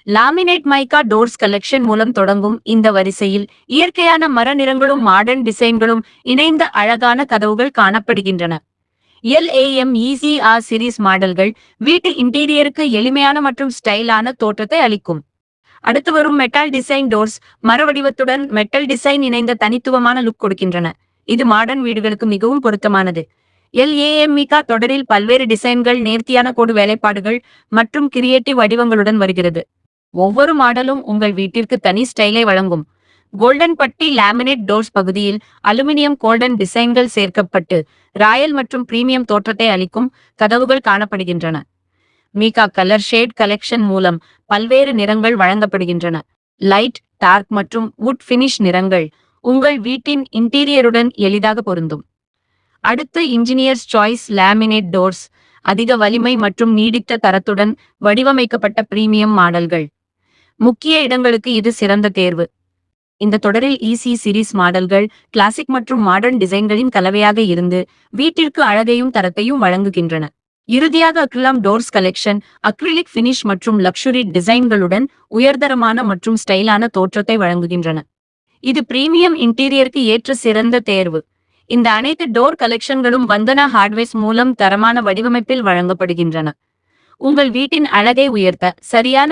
Laminate மைக்கா doors collection மூலம் தொடங்கும் இந்த வரிசையில் இயற்கையான மர நிறங்களும் மாடர்ன் டிசைன்களும் இணைந்த அழகான கதவுகள் காணப்படுகின்றன. LAMECR சீரிஸ் மாடல்கள் வீட்டு இன்டீரியருக்கு எளிமையான மற்றும் ஸ்டைலான தோற்றத்தை அளிக்கும். அடுத்து வரும் மெட்டல் டிசைன் டோர்ஸ் மர வடிவத்துடன் மெட்டல் டிசைன் இணைந்த தனித்துவமான லுக் கொடுக்கின்றன. இது மாடர்ன் வீடுகளுக்கு மிகவும் பொருத்தமானது. LAMECA தொடரில் பல்வேறு டிசைன்கள், நேர்த்தியான கோடு வேலைப்பாடுகள் மற்றும் கிரியேட்டிவ் வடிவங்களுடன் வருகிறது. ஒவ்வொரு மாடலும் உங்கள் வீட்டிற்கு தனி ஸ்டைலை வழங்கும். கோல்டன் பட்டி லேமினேட் டோர்ஸ் பகுதியில் அலுமினியம் கோல்டன் டிசைன்கள் சேர்க்கப்பட்டு ராயல் மற்றும் பிரீமியம் தோற்றத்தை அளிக்கும் கதவுகள் காணப்படுகின்றன. மீகா கலர் ஷேட் கலெக்ஷன் மூலம் பல்வேறு நிறங்கள் வழங்கப்படுகின்றன. லைட், டார்க் மற்றும் வுட் ஃபினிஷ் நிறங்கள் உங்கள் வீட்டின் இன்டீரியருடன் எளிதாக பொருந்தும். அடுத்து இன்ஜினியர்ஸ் சாய்ஸ் லேமினேட் டோர்ஸ் அதிக வலிமை மற்றும் நீடித்த தரத்துடன் வடிவமைக்கப்பட்ட பிரீமியம் மாடல்கள். முக்கிய இடங்களுக்கு இது சிறந்த தேர்வு. இந்த தொடரில் EC சீரிஸ் மாடல்கள் கிளாசிக் மற்றும் மாடர்ன் டிசைன்களின் கலவையாக இருந்து வீட்டிற்கு அழகையும் தரத்தையும் வழங்குகின்றன. இறுதியாக அக்ரிலாம் டோர்ஸ் கலெக்ஷன் அக்ரிலிக் ஃபினிஷ் மற்றும் லக்ஷுரி டிசைன்களுடன் உயர்தரமான மற்றும் ஸ்டைலான தோற்றத்தை வழங்குகின்றன. இது பிரீமியம் இன்டீரியருக்கு ஏற்ற சிறந்த தேர்வு. இந்த அனைத்து டோர் கலெக்ஷன்களும் வந்தனா ஹார்ட்வேர்ஸ் மூலம் தரமான வடிவமைப்பில் வழங்கப்படுகின்றன. உங்கள் வீட்டின் அழகை உயர்த்த சரியான